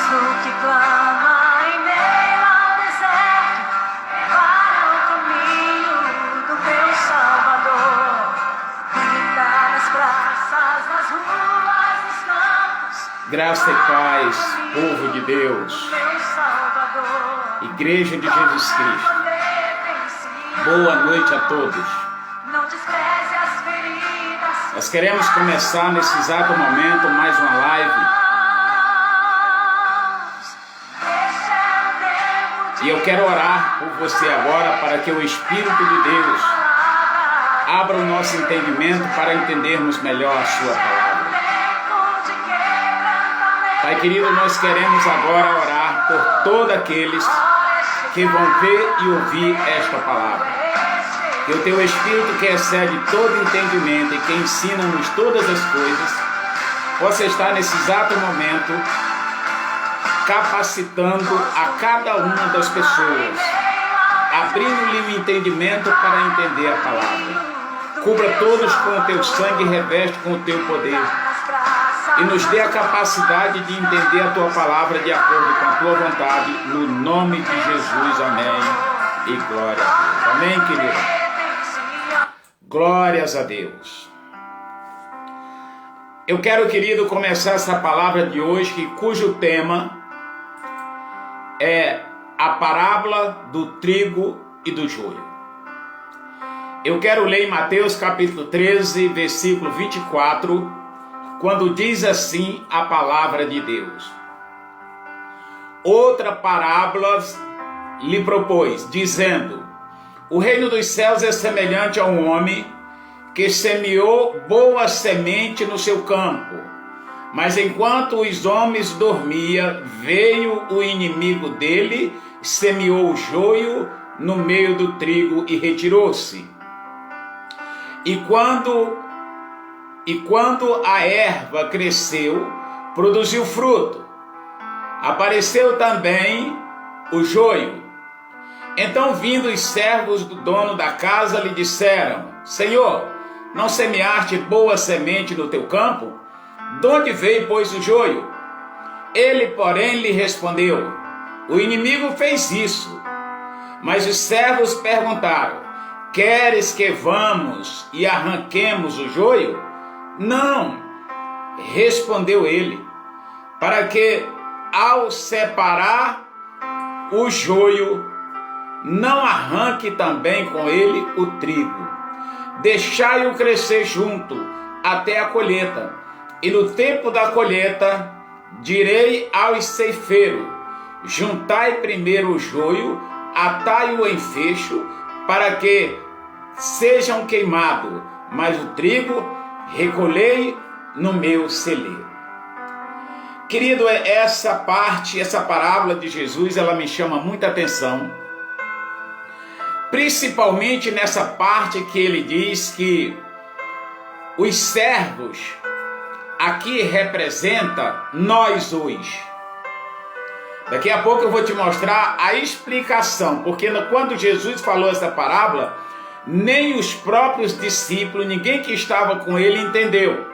do que clama em meio ao deserto, para o caminho do meu Salvador. Grita nas praças, nas ruas, nos campos. Graça e paz, povo de Deus, Igreja de Jesus Cristo. Boa noite a todos. Nós queremos começar nesse exato momento mais uma live. E eu quero orar por você agora para que o Espírito de Deus abra o nosso entendimento para entendermos melhor a sua palavra. Pai querido, nós queremos agora orar por todos aqueles que vão ver e ouvir esta palavra. Que o teu Espírito, que excede todo entendimento e que ensina-nos todas as coisas, possa estar nesse exato momento capacitando a cada uma das pessoas, abrindo-lhe o entendimento para entender a palavra. Cubra todos com o teu sangue e reveste com o teu poder. E nos dê a capacidade de entender a tua palavra de acordo com a tua vontade, no nome de Jesus, amém. E glória a Deus. Amém, querido? Glórias a Deus. Eu quero, querido, começar essa palavra de hoje, cujo tema é a parábola do trigo e do joio. Eu quero ler em Mateus capítulo 13, versículo 24, quando diz assim a palavra de Deus. Outra parábola lhe propôs, dizendo: o reino dos céus é semelhante a um homem que semeou boa semente no seu campo. Mas enquanto os homens dormiam, veio o inimigo dele, semeou o joio no meio do trigo e retirou-se. E quando a erva cresceu, produziu fruto. Apareceu também o joio. Então, vindo os servos do dono da casa, lhe disseram: Senhor, não semeaste boa semente no teu campo? De onde veio, pois, o joio? Ele, porém, lhe respondeu: o inimigo fez isso. Mas os servos perguntaram: queres que vamos e arranquemos o joio? Não, respondeu ele, para que, ao separar o joio, não arranque também com ele o trigo. Deixai-o crescer junto até a colheita. E no tempo da colheita, direi aos ceifeiros: juntai primeiro o joio, atai-o em fecho, para que sejam queimados, mas o trigo recolhei no meu celeiro. Querido, essa parte, essa parábola de Jesus, ela me chama muita atenção. Principalmente nessa parte que ele diz que os servos aqui representa nós hoje. Daqui a pouco eu vou te mostrar a explicação, porque quando Jesus falou essa parábola, nem os próprios discípulos, ninguém que estava com ele entendeu.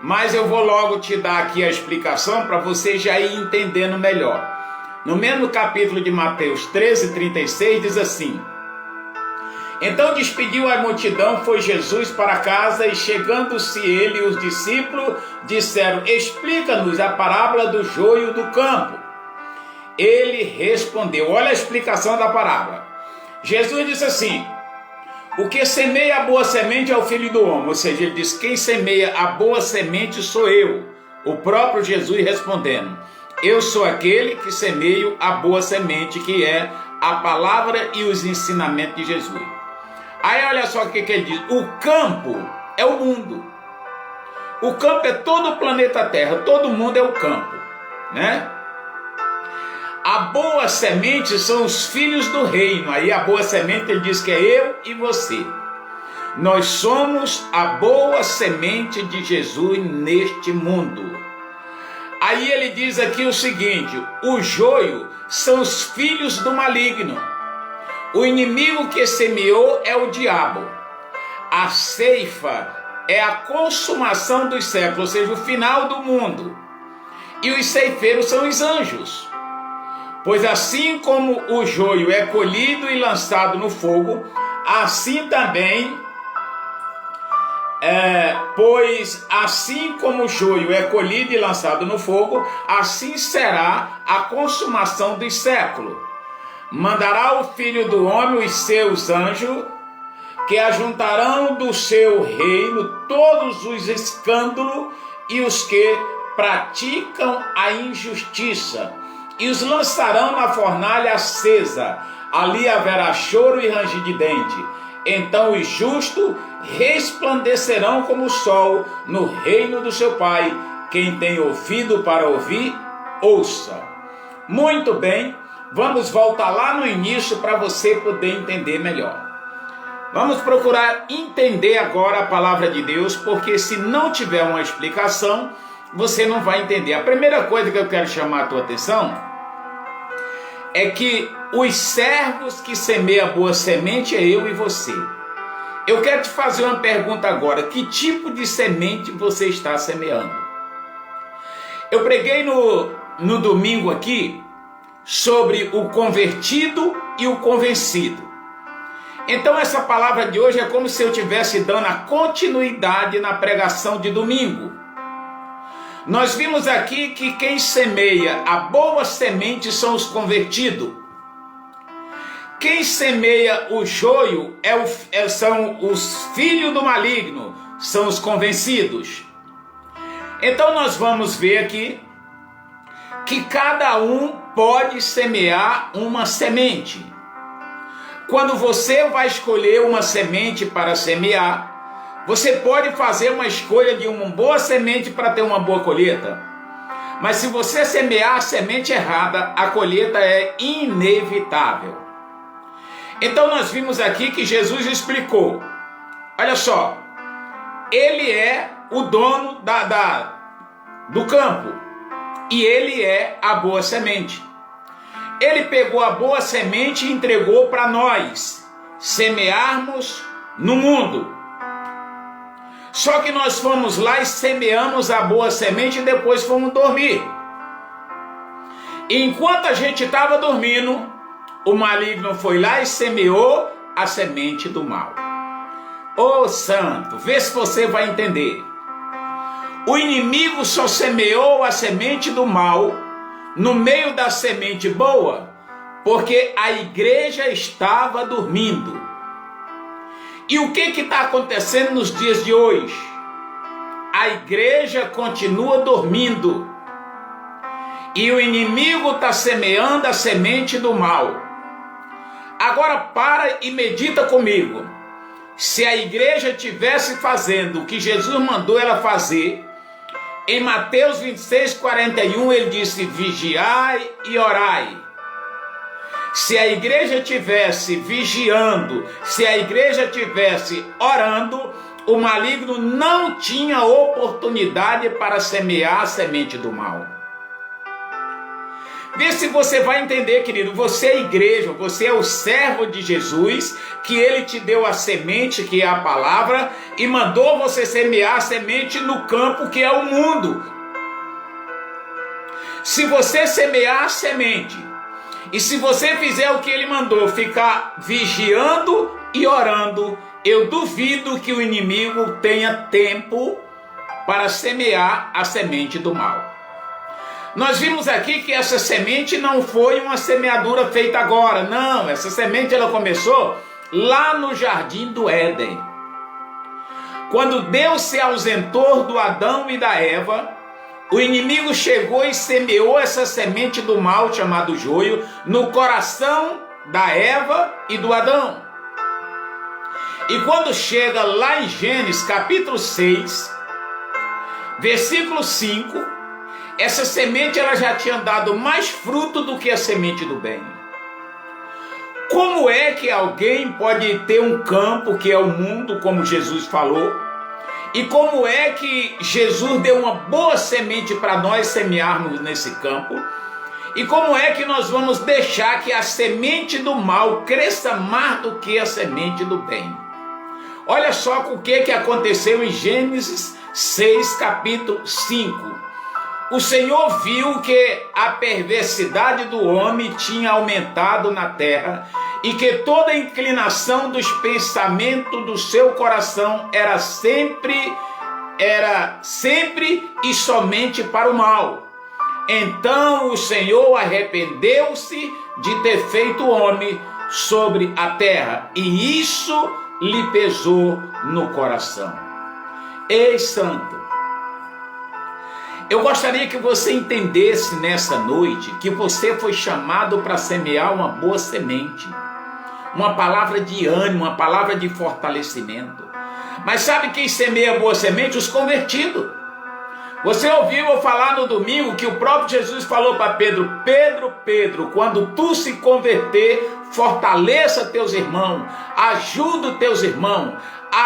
Mas eu vou logo te dar aqui a explicação para você já ir entendendo melhor. No mesmo capítulo de Mateus 13, 36, diz assim: então despediu a multidão, foi Jesus para casa, e chegando-se ele e os discípulos disseram: explica-nos a parábola do joio do campo. Ele respondeu, olha a explicação da parábola. Jesus disse assim: o que semeia a boa semente é o Filho do Homem. Ou seja, ele diz: quem semeia a boa semente sou eu. O próprio Jesus respondendo: eu sou aquele que semeio a boa semente, que é a palavra e os ensinamentos de Jesus. Aí olha só o que ele diz: o campo é o mundo. O campo é todo o planeta Terra, todo mundo é o campo, né? A boa semente são os filhos do reino. Aí a boa semente ele diz que é eu e você. Nós somos a boa semente de Jesus neste mundo. Aí ele diz aqui o seguinte: o joio são os filhos do maligno. O inimigo que semeou é o diabo. A ceifa é a consumação dos séculos, ou seja, o final do mundo. e os ceifeiros são os anjos. Pois assim como o joio é colhido e lançado no fogo, assim também, pois assim como o joio é colhido e lançado no fogo, assim será a consumação dos séculos. Mandará o Filho do Homem os seus anjos, que ajuntarão do seu reino todos os escândalos e os que praticam a injustiça, e os lançarão na fornalha acesa. Ali haverá choro e ranger de dente. Então os justos resplandecerão como o sol no reino do seu Pai. Quem tem ouvido para ouvir, ouça. Muito bem, vamos voltar lá no início para você poder entender melhor. Vamos procurar entender agora a palavra de Deus, porque se não tiver uma explicação, você não vai entender. A primeira coisa que eu quero chamar a tua atenção é que os servos que semeiam a boa semente é eu e você. Eu quero te fazer uma pergunta agora: que tipo de semente você está semeando? Eu preguei no domingo aqui sobre o convertido e o convencido. Então essa palavra de hoje é como se eu estivesse dando a continuidade na pregação de domingo. Nós vimos aqui que quem semeia a boa semente são os convertidos. Quem semeia o joio são os filhos do maligno, são os convencidos. Então nós vamos ver aqui que cada um pode semear uma semente. Quando você vai escolher uma semente para semear, você pode fazer uma escolha de uma boa semente para ter uma boa colheita. Mas se você semear a semente errada, a colheita é inevitável. Então nós vimos aqui que Jesus explicou. Olha só, ele é o dono do campo e ele é a boa semente. Ele pegou a boa semente e entregou para nós semearmos no mundo. Só que nós fomos lá e semeamos a boa semente e depois fomos dormir. E enquanto a gente estava dormindo, o maligno foi lá e semeou a semente do mal. Ô santo, vê se você vai entender. O inimigo só semeou a semente do mal no meio da semente boa, porque a igreja estava dormindo. E o que está acontecendo nos dias de hoje? A igreja continua dormindo. E o inimigo está semeando a semente do mal. Agora para e medita comigo. Se a igreja estivesse fazendo o que Jesus mandou ela fazer, em Mateus 26:41 ele disse: vigiai e orai. Se a igreja estivesse vigiando, se a igreja estivesse orando, o maligno não tinha oportunidade para semear a semente do mal. Vê se você vai entender, querido. Você é a igreja, você é o servo de Jesus, que ele te deu a semente, que é a palavra, e mandou você semear a semente no campo, que é o mundo. Se você semear a semente, e se você fizer o que ele mandou, ficar vigiando e orando, eu duvido que o inimigo tenha tempo para semear a semente do mal. Nós vimos aqui que essa semente não foi uma semeadura feita agora, não. Essa semente ela começou lá no jardim do Éden. Quando Deus se ausentou do Adão e da Eva, o inimigo chegou e semeou essa semente do mal, chamado joio, no coração da Eva e do Adão. E quando chega lá em Gênesis capítulo 6, versículo 5, essa semente ela já tinha dado mais fruto do que a semente do bem. Como é que alguém pode ter um campo que é o mundo, como Jesus falou? E como é que Jesus deu uma boa semente para nós semearmos nesse campo? E como é que nós vamos deixar que a semente do mal cresça mais do que a semente do bem? Olha só o que aconteceu em Gênesis 6, capítulo 5. o Senhor viu que a perversidade do homem tinha aumentado na terra e que toda a inclinação dos pensamentos do seu coração era sempre e somente para o mal. Então o Senhor arrependeu-se de ter feito o homem sobre a terra, e isso lhe pesou no coração. Ei, santo, eu gostaria que você entendesse nessa noite que você foi chamado para semear uma boa semente, uma palavra de ânimo, uma palavra de fortalecimento. Mas sabe quem semeia boa semente? Os convertidos. Você ouviu eu falar no domingo que o próprio Jesus falou para Pedro: Pedro, quando tu se converter, fortaleça teus irmãos, ajuda os teus irmãos,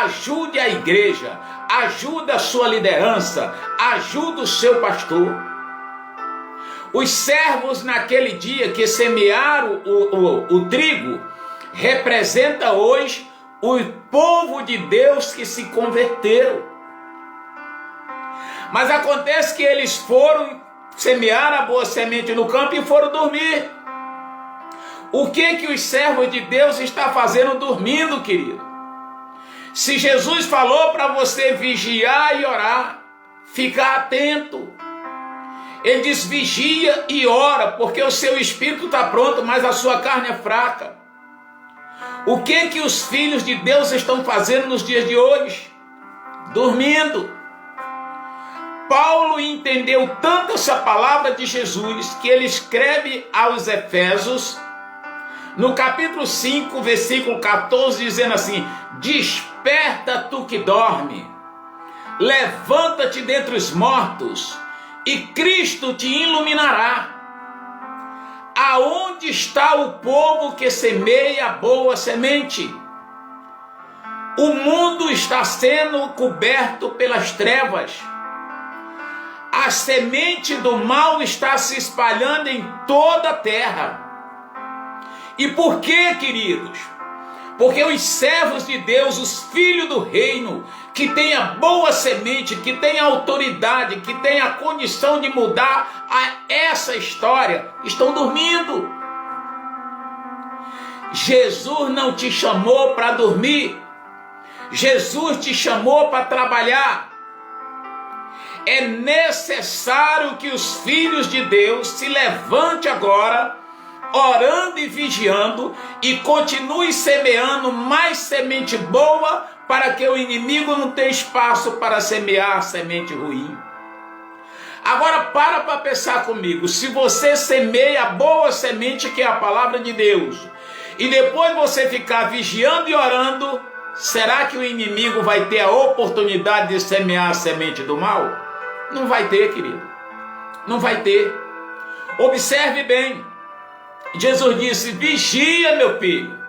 ajude a igreja, ajuda a sua liderança, ajuda o seu pastor. Os servos naquele dia que semearam o trigo, representa hoje o povo de Deus que se converteram. Mas acontece que eles foram semear a boa semente no campo e foram dormir. O que os servos de Deus estão fazendo dormindo, querido? Se Jesus falou para você vigiar e orar, ficar atento. Ele diz: vigia e ora, porque o seu espírito está pronto, mas a sua carne é fraca. O que os filhos de Deus estão fazendo nos dias de hoje? Dormindo. Paulo entendeu tanto essa palavra de Jesus que ele escreve aos Efésios, no capítulo 5, versículo 14, dizendo assim: desperta tu que dorme, levanta-te dentre os mortos, e Cristo te iluminará. Aonde está o povo que semeia a boa semente? O mundo está sendo coberto pelas trevas. A semente do mal está se espalhando em toda a terra. E por quê, queridos? Porque os servos de Deus, os filhos do reino, que têm a boa semente, que têm a autoridade, que têm a condição de mudar essa história, estão dormindo. Jesus não te chamou para dormir. Jesus te chamou para trabalhar. É necessário que os filhos de Deus se levantem agora, orando e vigiando, e continue semeando mais semente boa, para que o inimigo não tenha espaço para semear semente ruim. Agora para pensar comigo: se você semeia a boa semente, que é a palavra de Deus, e depois você ficar vigiando e orando, será que o inimigo vai ter a oportunidade de semear a semente do mal? Não vai ter, querido. Não vai ter. Observe bem. Jesus disse: vigia, meu filho.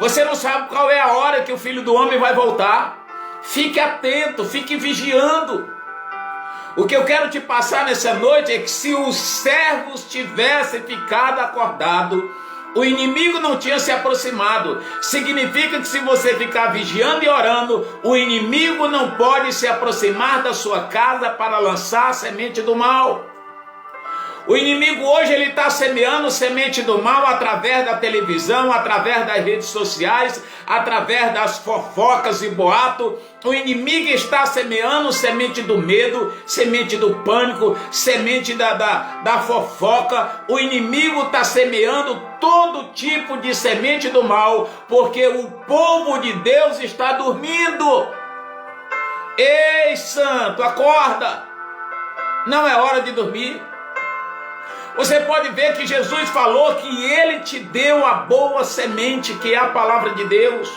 Você não sabe qual é a hora que o Filho do Homem vai voltar. Fique atento, fique vigiando. O que eu quero te passar nessa noite é que se os servos tivessem ficado acordados, o inimigo não tinha se aproximado. Significa que se você ficar vigiando e orando, o inimigo não pode se aproximar da sua casa para lançar a semente do mal. O inimigo hoje ele está semeando semente do mal através da televisão, através das redes sociais, através das fofocas e boatos. O inimigo está semeando semente do medo, semente do pânico, semente da fofoca. O inimigo está semeando todo tipo de semente do mal, porque o povo de Deus está dormindo. Ei, santo, acorda! Não é hora de dormir. Você pode ver que Jesus falou que Ele te deu a boa semente, que é a palavra de Deus.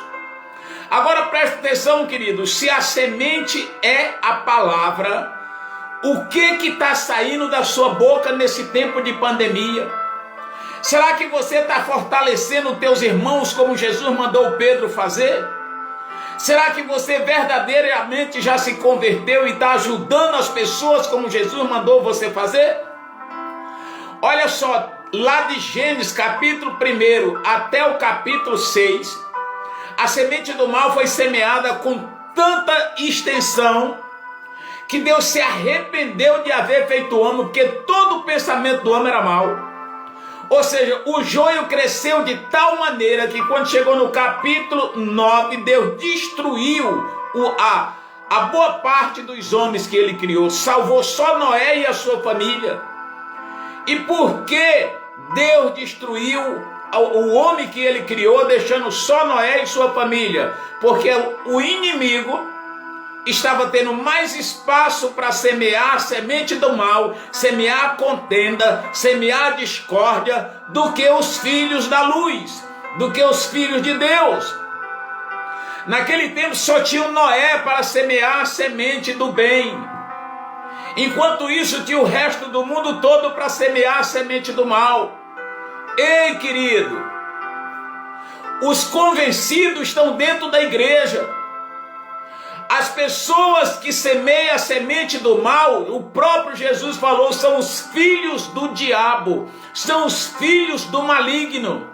Agora preste atenção, queridos, se a semente é a palavra, o que está saindo da sua boca nesse tempo de pandemia? Será que você está fortalecendo os teus irmãos como Jesus mandou Pedro fazer? Será que você verdadeiramente já se converteu e está ajudando as pessoas como Jesus mandou você fazer? Olha só, lá de Gênesis capítulo 1 até o capítulo 6, a semente do mal foi semeada com tanta extensão que Deus se arrependeu de haver feito o homem, porque todo o pensamento do homem era mau. Ou seja, o joio cresceu de tal maneira que quando chegou no capítulo 9, Deus destruiu a boa parte dos homens que ele criou, salvou só Noé e a sua família. E por que Deus destruiu o homem que ele criou, deixando só Noé e sua família? Porque o inimigo estava tendo mais espaço para semear a semente do mal, semear a contenda, semear a discórdia, do que os filhos da luz, do que os filhos de Deus. Naquele tempo só tinha o Noé para semear a semente do bem. Enquanto isso tinha o resto do mundo todo para semear a semente do mal. Ei, querido, os convencidos estão dentro da igreja. As pessoas que semeiam a semente do mal, o próprio Jesus falou, são os filhos do diabo, são os filhos do maligno.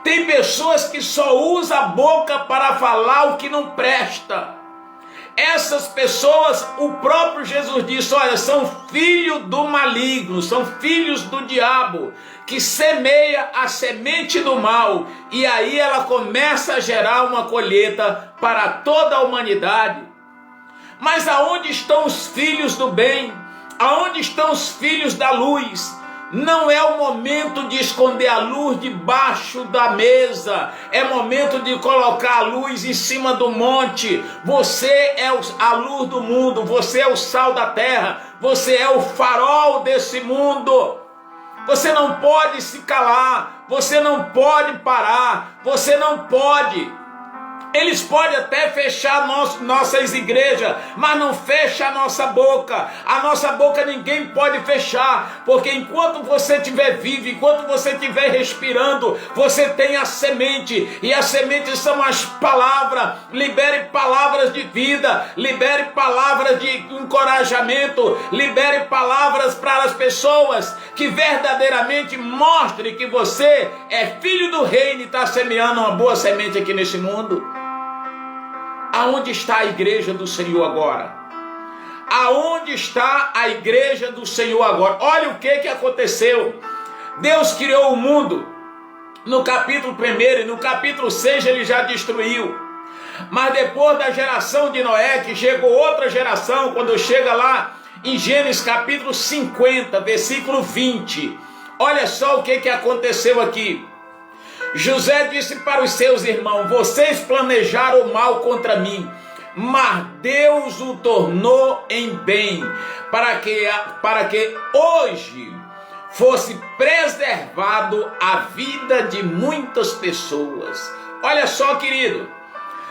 Tem pessoas que só usam a boca para falar o que não presta. Essas pessoas, o próprio Jesus disse, olha, são filhos do maligno, são filhos do diabo, que semeia a semente do mal, e aí ela começa a gerar uma colheita para toda a humanidade. Mas aonde estão os filhos do bem? Aonde estão os filhos da luz? Não é o momento de esconder a luz debaixo da mesa, é momento de colocar a luz em cima do monte. Você é a luz do mundo, você é o sal da terra, você é o farol desse mundo. Você não pode se calar, você não pode parar, você não pode. Eles podem até fechar nossas igrejas, mas não fecha a nossa boca. A nossa boca ninguém pode fechar, porque enquanto você estiver vivo, enquanto você estiver respirando, você tem a semente, e as sementes são as palavras. Libere palavras de vida, libere palavras de encorajamento, libere palavras para as pessoas que verdadeiramente mostre que você é filho do reino e está semeando uma boa semente aqui nesse mundo. Aonde está a igreja do Senhor agora? Aonde está a igreja do Senhor agora? Olha o que aconteceu. Deus criou o mundo. No capítulo 1 e no capítulo 6 ele já destruiu. Mas depois da geração de Noé, que chegou outra geração, quando chega lá em Gênesis capítulo 50, versículo 20. Olha só o que aconteceu aqui. José disse para os seus irmãos, vocês planejaram o mal contra mim, mas Deus o tornou em bem, para que hoje fosse preservado a vida de muitas pessoas. Olha só, querido,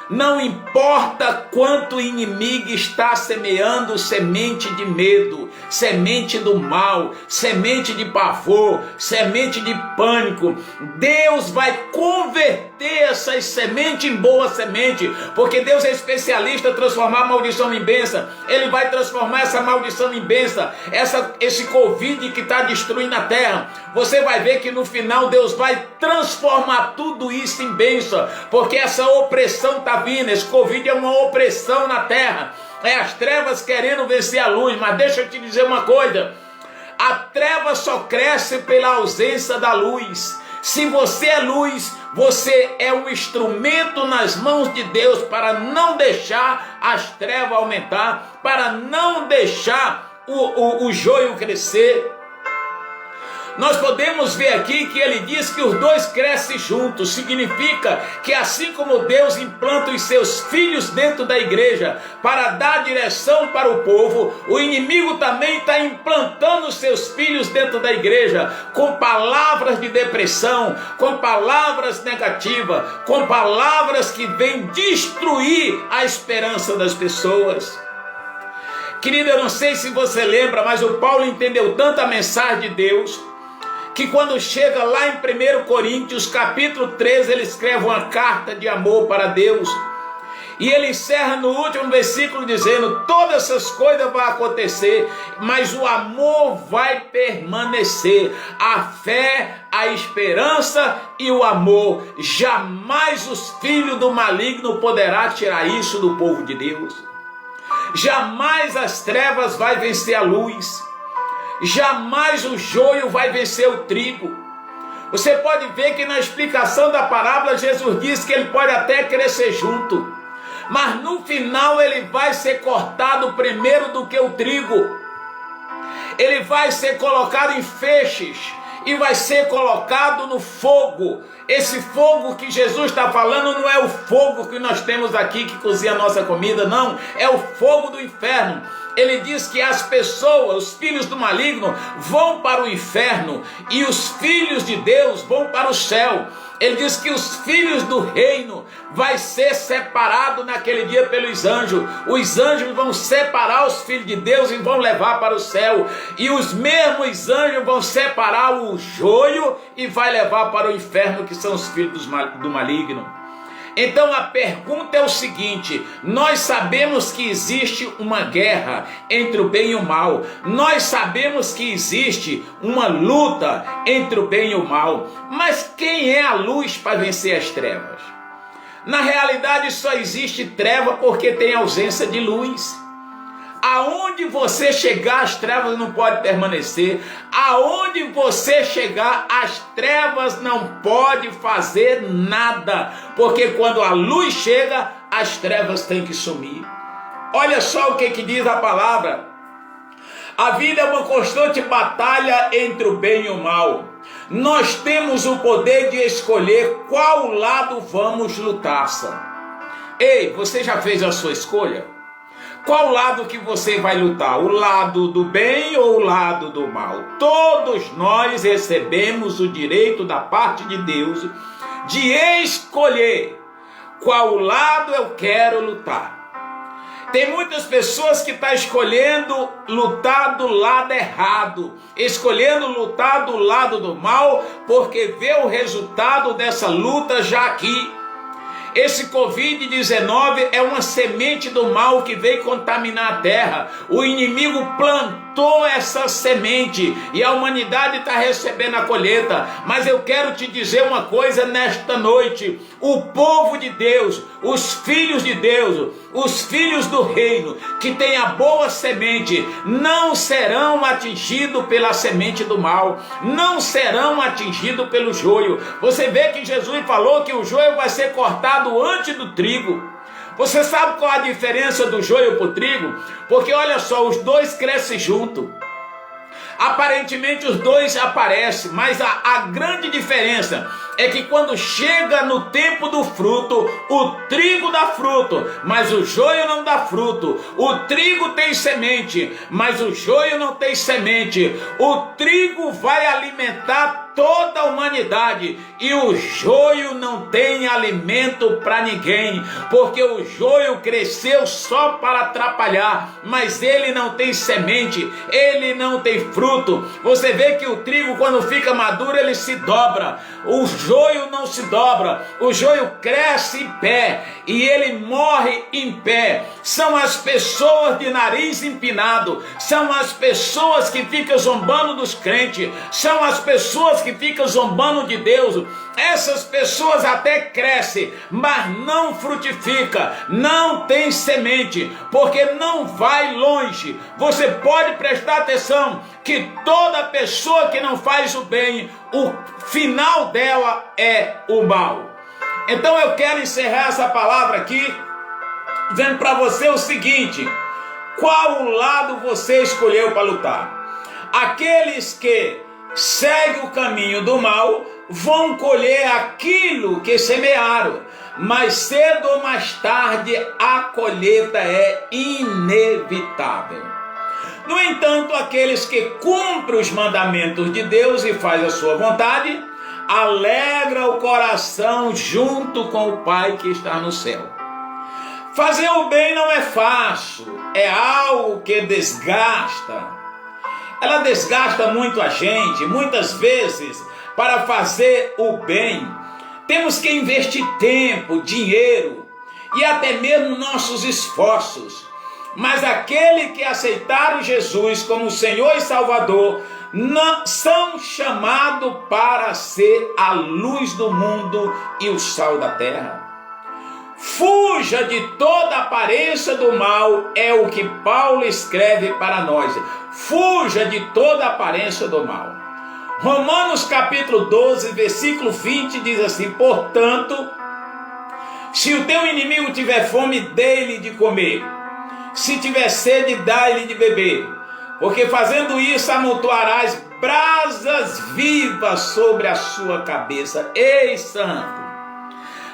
não importa quanto o inimigo está semeando semente de medo, semente do mal, semente de pavor, semente de pânico, Deus vai converter essas sementes em boa semente, porque Deus é especialista em transformar a maldição em bênção. Ele vai transformar essa maldição em bênção. Esse Covid que está destruindo a terra, você vai ver que no final Deus vai transformar tudo isso em bênção, porque essa opressão está vindo. Esse Covid é uma opressão na terra, é as trevas querendo vencer a luz. Mas deixa eu te dizer uma coisa, a treva só cresce pela ausência da luz. Se você é luz, você é um instrumento nas mãos de Deus para não deixar as trevas aumentar, para não deixar o joio crescer. Nós podemos ver aqui que ele diz que os dois crescem juntos. Significa que assim como Deus implanta os seus filhos dentro da igreja para dar direção para o povo, o inimigo também está implantando os seus filhos dentro da igreja com palavras de depressão, com palavras negativas, com palavras que vêm destruir a esperança das pessoas. Querido, eu não sei se você lembra, mas o Paulo entendeu tanto a mensagem de Deus, que quando chega lá em 1 Coríntios capítulo 13, ele escreve uma carta de amor para Deus, e ele encerra no último versículo dizendo, todas essas coisas vão acontecer, mas o amor vai permanecer, a fé, a esperança e o amor, jamais os filhos do maligno poderá tirar isso do povo de Deus. Jamais as trevas vai vencer a luz. Jamais o joio vai vencer o trigo. Você pode ver que na explicação da parábola, Jesus disse que ele pode até crescer junto, mas no final ele vai ser cortado primeiro do que o trigo. Ele vai ser colocado em feixes e vai ser colocado no fogo. Esse fogo que Jesus está falando não é o fogo que nós temos aqui que cozinha a nossa comida, não. É o fogo do inferno. Ele diz que as pessoas, os filhos do maligno, vão para o inferno e os filhos de Deus vão para o céu. Ele diz que os filhos do reino vai ser separado naquele dia pelos anjos. Os anjos vão separar os filhos de Deus e vão levar para o céu. E os mesmos anjos vão separar o joio e vai levar para o inferno, que são os filhos do maligno. Então a pergunta é o seguinte: nós sabemos que existe uma guerra entre o bem e o mal, nós sabemos que existe uma luta entre o bem e o mal, mas quem é a luz para vencer as trevas? Na realidade só existe treva porque tem ausência de luz. Aonde você chegar, as trevas não podem permanecer. Aonde você chegar, as trevas não podem fazer nada. Porque quando a luz chega, as trevas têm que sumir. Olha só o que diz a palavra. A vida é uma constante batalha entre o bem e o mal. Nós temos o poder de escolher qual lado vamos lutar. Ei, você já fez a sua escolha? Qual lado que você vai lutar? O lado do bem ou o lado do mal? Todos nós recebemos o direito da parte de Deus de escolher qual lado eu quero lutar. Tem muitas pessoas que estão escolhendo lutar do lado errado, escolhendo lutar do lado do mal, porque vê o resultado dessa luta já aqui. Esse Covid-19 é uma semente do mal que veio contaminar a terra. O inimigo plantou essa semente e a humanidade está recebendo a colheita. Mas eu quero te dizer uma coisa nesta noite: o povo de Deus, os filhos de Deus, os filhos do reino, que tem a boa semente, não serão atingidos pela semente do mal, não serão atingidos pelo joio. Você vê que Jesus falou que o joio vai ser cortado antes do trigo. Você sabe qual a diferença do joio para o trigo? Porque olha só, os dois crescem juntos. Aparentemente os dois aparecem, mas a grande diferença é que quando chega no tempo do fruto, o trigo dá fruto, mas o joio não dá fruto. O trigo tem semente, mas o joio não tem semente. O trigo vai alimentar toda a humanidade e o joio não tem alimento para ninguém, porque o joio cresceu só para atrapalhar, mas ele não tem semente, ele não tem fruto. Você vê que o trigo, quando fica maduro, ele se dobra. O joio não se dobra, o joio cresce em pé e ele morre em pé. São as pessoas de nariz empinado, são as pessoas que ficam zombando dos crentes, são as pessoas que ficam zombando de Deus. Essas pessoas até crescem, mas não frutifica, não tem semente, porque não vai longe. Você pode prestar atenção que toda pessoa que não faz o bem, o final dela é o mal. Então eu quero encerrar essa palavra aqui dizendo para você o seguinte: qual lado você escolheu para lutar? Aqueles que seguem o caminho do mal vão colher aquilo que semearam, mas cedo ou mais tarde a colheita é inevitável. No entanto, aqueles que cumprem os mandamentos de Deus e fazem a sua vontade, alegra o coração junto com o Pai que está no céu. Fazer o bem não é fácil, é algo que desgasta. Ela desgasta muito a gente. Muitas vezes, para fazer o bem, temos que investir tempo, dinheiro e até mesmo nossos esforços. Mas aquele que aceitaram Jesus como Senhor e Salvador não são chamados para ser a luz do mundo e o sal da terra. Fuja de toda aparência do mal, é o que Paulo escreve para nós. Fuja de toda aparência do mal. Romanos capítulo 12, versículo 20 diz assim: portanto, se o teu inimigo tiver fome, dê-lhe de comer. Se tiver sede, dá-lhe de beber. Porque fazendo isso, amontoarás brasas vivas sobre a sua cabeça. Ei, santo!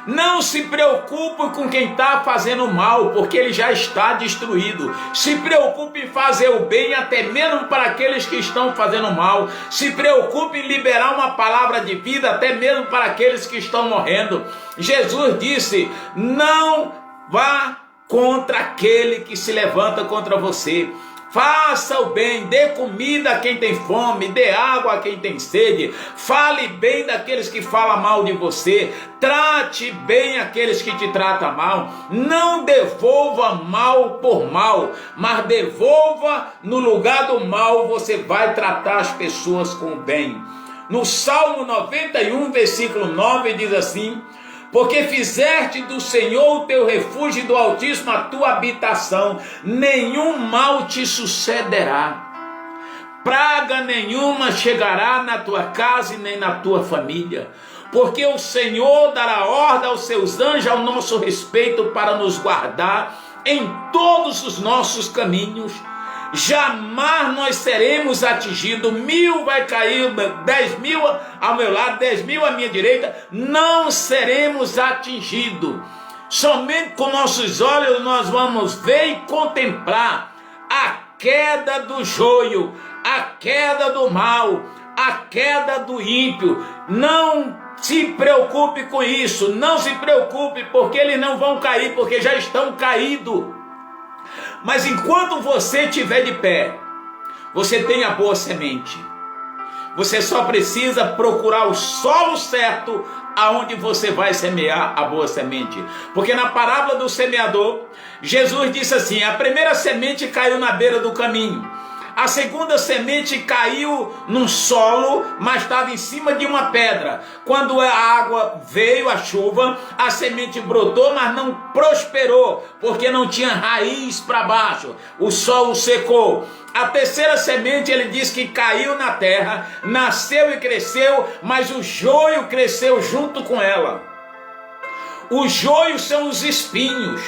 Não se preocupe com quem está fazendo mal, porque ele já está destruído. Se preocupe em fazer o bem, até mesmo para aqueles que estão fazendo mal. Se preocupe em liberar uma palavra de vida, até mesmo para aqueles que estão morrendo. Jesus disse: não vá contra aquele que se levanta contra você. Faça o bem, dê comida a quem tem fome, dê água a quem tem sede, fale bem daqueles que falam mal de você, trate bem aqueles que te tratam mal, não devolva mal por mal, mas devolva no lugar do mal, você vai tratar as pessoas com o bem. No Salmo 91, versículo 9, diz assim: porque fizeste do Senhor o teu refúgio e do Altíssimo a tua habitação, nenhum mal te sucederá, praga nenhuma chegará na tua casa e nem na tua família, porque o Senhor dará ordem aos seus anjos ao nosso respeito para nos guardar em todos os nossos caminhos. Jamais nós seremos atingidos. 1.000 vai cair, 10.000 ao meu lado, 10.000 à minha direita, não seremos atingidos. Somente com nossos olhos nós vamos ver e contemplar a queda do joio, a queda do mal, a queda do ímpio. Não se preocupe com isso, não se preocupe, porque eles não vão cair, porque já estão caídos. Mas enquanto você estiver de pé, você tem a boa semente. Você só precisa procurar o solo certo aonde você vai semear a boa semente. Porque na parábola do semeador, Jesus disse assim: a primeira semente caiu na beira do caminho. A segunda semente caiu num solo, mas estava em cima de uma pedra. Quando a água veio, a chuva, a semente brotou, mas não prosperou, porque não tinha raiz para baixo. O sol secou. A terceira semente, ele diz que caiu na terra, nasceu e cresceu, mas o joio cresceu junto com ela. Os joios são os espinhos.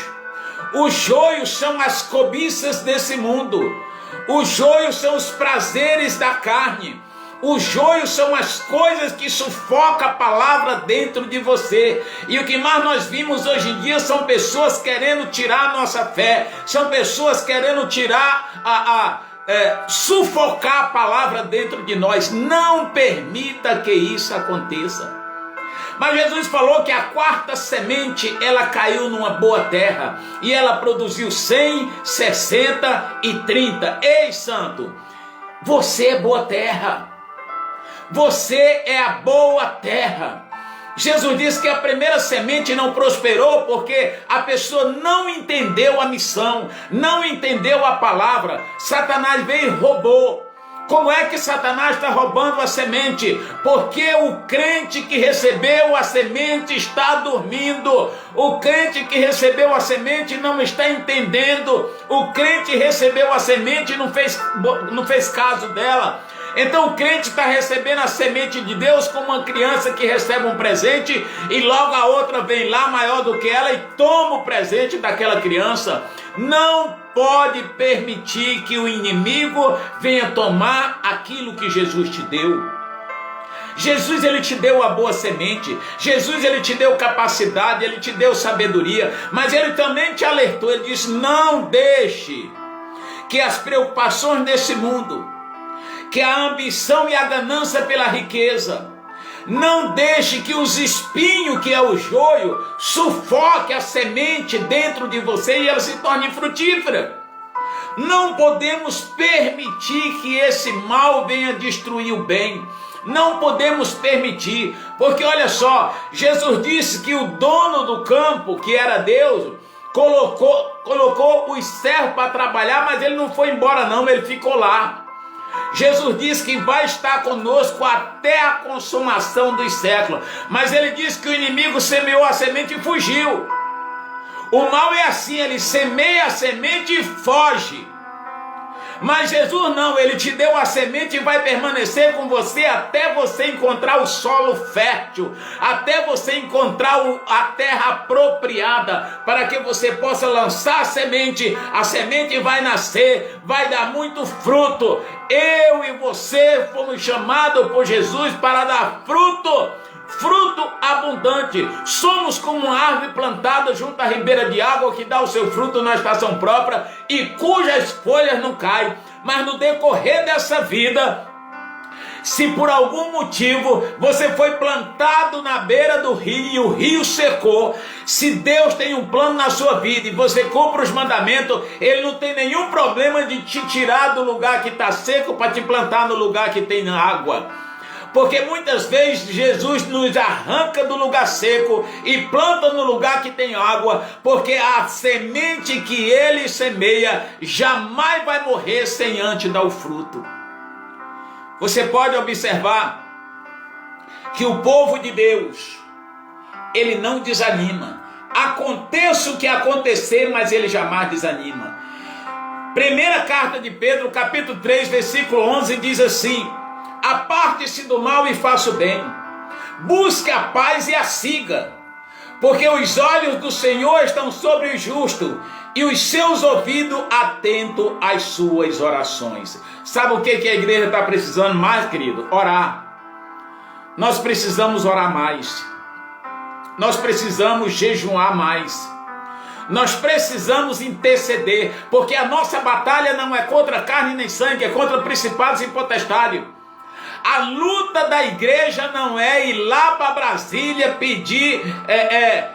Os joios são as cobiças desse mundo. Os joios são os prazeres da carne. Os joios são as coisas que sufocam a palavra dentro de você. E o que mais nós vimos hoje em dia são pessoas querendo tirar a nossa fé. São pessoas querendo tirar sufocar a palavra dentro de nós. Não permita que isso aconteça. Mas Jesus falou que a quarta semente, ela caiu numa boa terra, e ela produziu 100, 60 e 30. Ei, santo, você é boa terra. Você é a boa terra. Jesus disse que a primeira semente não prosperou porque a pessoa não entendeu a missão, não entendeu a palavra. Satanás veio e roubou. Como é que Satanás está roubando a semente? Porque o crente que recebeu a semente está dormindo. O crente que recebeu a semente não está entendendo. O crente recebeu a semente e não fez caso dela. Então o crente está recebendo a semente de Deus como uma criança que recebe um presente e logo a outra vem lá maior do que ela e toma o presente daquela criança. Não pode permitir que o inimigo venha tomar aquilo que Jesus te deu. Jesus, ele te deu a boa semente. Jesus, ele te deu capacidade, ele te deu sabedoria, mas ele também te alertou. Ele disse: não deixe que as preocupações desse mundo, que a ambição e a ganância pela riqueza, não deixe que os espinhos, que é o joio, sufoque a semente dentro de você e ela se torne frutífera. Não podemos permitir que esse mal venha destruir o bem. Não podemos permitir, porque olha só, Jesus disse que o dono do campo, que era Deus, colocou os servos para trabalhar, mas ele não foi embora não, ele ficou lá. Jesus disse que vai estar conosco até a consumação dos séculos, mas ele disse que o inimigo semeou a semente e fugiu. O mal é assim, ele semeia a semente e foge. Mas Jesus não, ele te deu a semente e vai permanecer com você até você encontrar o solo fértil, até você encontrar a terra apropriada, para que você possa lançar a semente vai nascer, vai dar muito fruto. Eu e você fomos chamados por Jesus para dar fruto abundante. Somos como uma árvore plantada junto à ribeira de água que dá o seu fruto na estação própria e cujas folhas não caem. Mas no decorrer dessa vida, se por algum motivo você foi plantado na beira do rio e o rio secou, se Deus tem um plano na sua vida e você cumpre os mandamentos, Ele não tem nenhum problema de te tirar do lugar que está seco para te plantar no lugar que tem água. Porque muitas vezes Jesus nos arranca do lugar seco e planta no lugar que tem água, porque a semente que Ele semeia jamais vai morrer sem antes dar o fruto. Você pode observar que o povo de Deus, ele não desanima. Aconteça o que acontecer, mas ele jamais desanima. Primeira carta de Pedro, capítulo 3, versículo 11, diz assim: aparte-se do mal e faça o bem, busque a paz e a siga, porque os olhos do Senhor estão sobre o justo e os seus ouvidos atentos às suas orações. Sabe o que a igreja está precisando mais, querido? Orar. Nós precisamos orar mais. Nós precisamos jejuar mais. Nós precisamos interceder, porque a nossa batalha não é contra carne nem sangue, é contra principados e potestades. A luta da igreja não é ir lá para Brasília pedir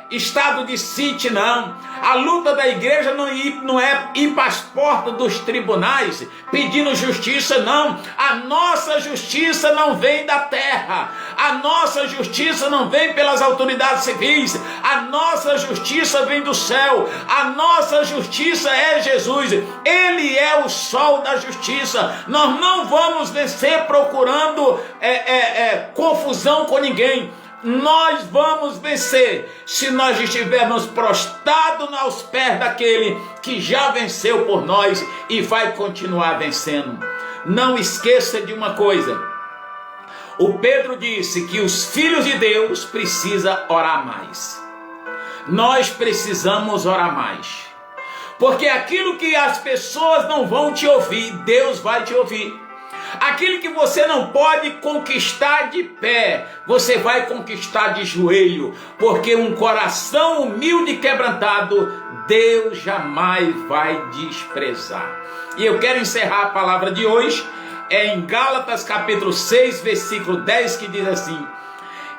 estado de sítio, não. A luta da igreja não é ir para as portas dos tribunais pedindo justiça, não. A nossa justiça não vem da terra. A nossa justiça não vem pelas autoridades civis. A nossa justiça vem do céu. A nossa justiça é Jesus. Ele é o sol da justiça. Nós não vamos vencer procurando confusão com ninguém. Nós vamos vencer se nós estivermos prostrados aos pés daquele que já venceu por nós e vai continuar vencendo. Não esqueça de uma coisa: o Pedro disse que os filhos de Deus precisam orar mais. Nós precisamos orar mais, porque aquilo que as pessoas não vão te ouvir, Deus vai te ouvir. Aquilo que você não pode conquistar de pé, você vai conquistar de joelho, porque um coração humilde e quebrantado, Deus jamais vai desprezar. E eu quero encerrar a palavra de hoje, em Gálatas capítulo 6, versículo 10, que diz assim: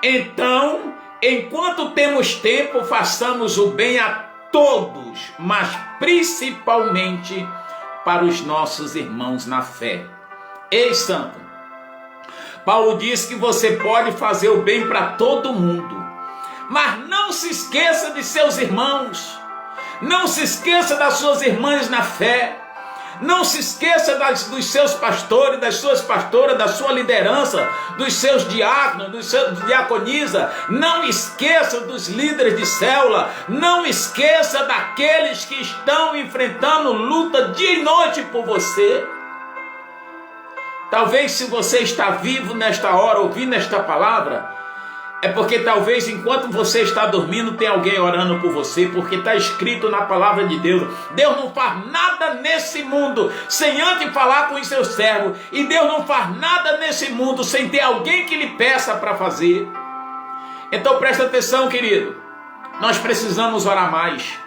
então, enquanto temos tempo, façamos o bem a todos, mas principalmente para os nossos irmãos na fé. Ei, santo, Paulo diz que você pode fazer o bem para todo mundo, mas não se esqueça de seus irmãos, não se esqueça das suas irmãs na fé, não se esqueça dos seus pastores, das suas pastoras, da sua liderança, dos seus diáconos, dos seus diaconisa. Não esqueça dos líderes de célula, não esqueça daqueles que estão enfrentando luta dia e noite por você. Talvez, se você está vivo nesta hora, ouvindo esta palavra, é porque talvez enquanto você está dormindo tem alguém orando por você, porque está escrito na palavra de Deus: Deus não faz nada nesse mundo sem antes falar com os seus servos, e Deus não faz nada nesse mundo sem ter alguém que lhe peça para fazer. Então presta atenção, querido, nós precisamos orar mais.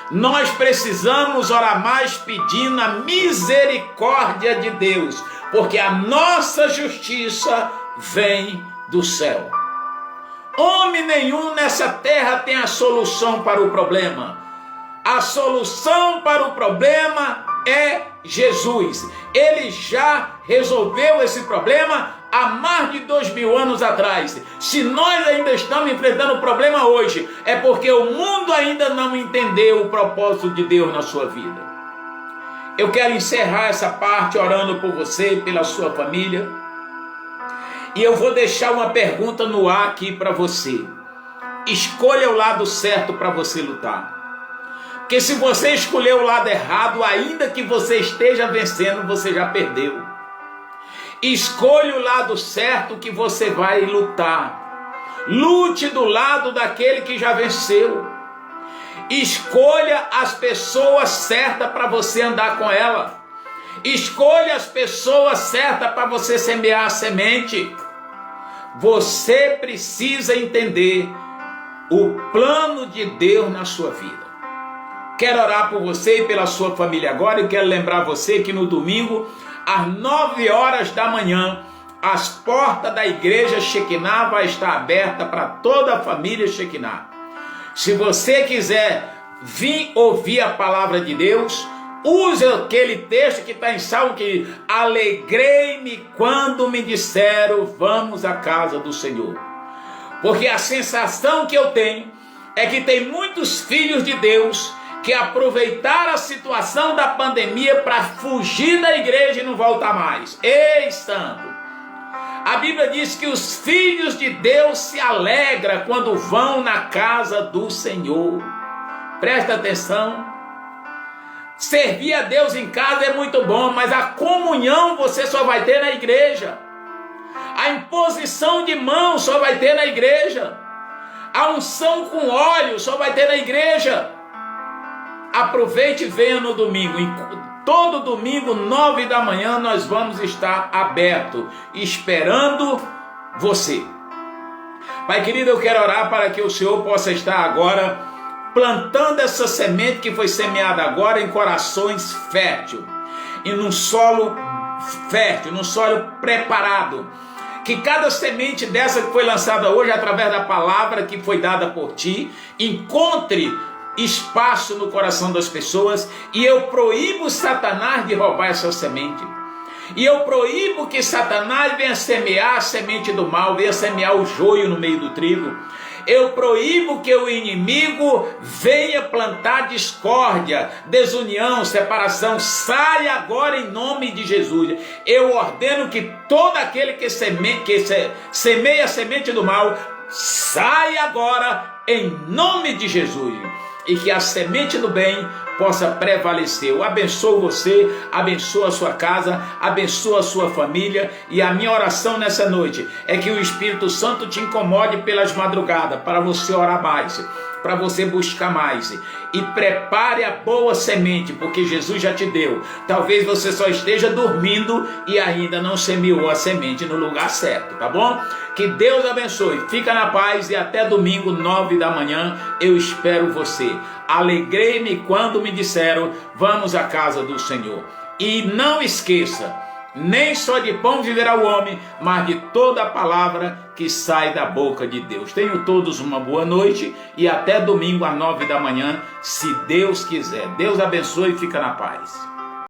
Nós precisamos orar mais pedindo a misericórdia de Deus, porque a nossa justiça vem do céu. Homem nenhum nessa terra tem a solução para o problema. A solução para o problema é Jesus. Ele já resolveu esse problema há mais de 2000 anos atrás. Se nós ainda estamos enfrentando o problema hoje, é porque o mundo ainda não entendeu o propósito de Deus na sua vida. Eu quero encerrar essa parte orando por você, pela sua família. E eu vou deixar uma pergunta no ar aqui para você. Escolha o lado certo para você lutar. que se você escolher o lado errado, ainda que você esteja vencendo, você já perdeu. Escolha o lado certo que você vai lutar. Lute do lado daquele que já venceu. Escolha as pessoas certas para você andar com ela. Escolha as pessoas certas para você semear a semente. Você precisa entender o plano de Deus na sua vida. Quero orar por você e pela sua família agora, e quero lembrar você que no domingo, às 9 horas da manhã, as portas da igreja Shekinah vai estar aberta para toda a família Shekinah. Se você quiser vir ouvir a palavra de Deus, use aquele texto que está em Salmo que diz: alegrei-me quando me disseram, vamos à casa do Senhor. Porque a sensação que eu tenho é que tem muitos filhos de Deus que aproveitaram a situação da pandemia para fugir da igreja e não voltar mais. Ei, santo! A Bíblia diz que os filhos de Deus se alegram quando vão na casa do Senhor. Presta atenção. Servir a Deus em casa é muito bom, mas a comunhão você só vai ter na igreja. A imposição de mãos só vai ter na igreja. A unção com óleo só vai ter na igreja. Aproveite e venha no domingo. Todo domingo, 9 da manhã, nós vamos estar abertos, esperando você. Pai querido, eu quero orar para que o Senhor possa estar agora plantando essa semente que foi semeada agora em corações férteis, e num solo fértil, num solo preparado. Que cada semente dessa que foi lançada hoje, através da palavra que foi dada por ti, encontre espaço no coração das pessoas, e eu proíbo Satanás de roubar essa semente, e eu proíbo que Satanás venha semear a semente do mal, venha semear o joio no meio do trigo. Eu proíbo que o inimigo venha plantar discórdia, desunião, separação. Saia agora em nome de Jesus. Eu ordeno que todo aquele que semeia a semente do mal, saia agora em nome de Jesus. E que a semente do bem possa prevalecer. Eu abençoo você, abençoo a sua casa, abençoo a sua família, e a minha oração nessa noite é que o Espírito Santo te incomode pelas madrugadas, para você orar mais, para você buscar mais, e prepare a boa semente, porque Jesus já te deu. Talvez você só esteja dormindo e ainda não semeou a semente no lugar certo, tá bom? Que Deus abençoe, fica na paz, e até domingo, 9 da manhã, eu espero você. Alegrei-me quando me disseram, vamos à casa do Senhor. E não esqueça, nem só de pão viverá o homem, mas de toda a palavra que sai da boca de Deus. Tenham todos uma boa noite, e até domingo às 9 da manhã, se Deus quiser. Deus abençoe e fica na paz.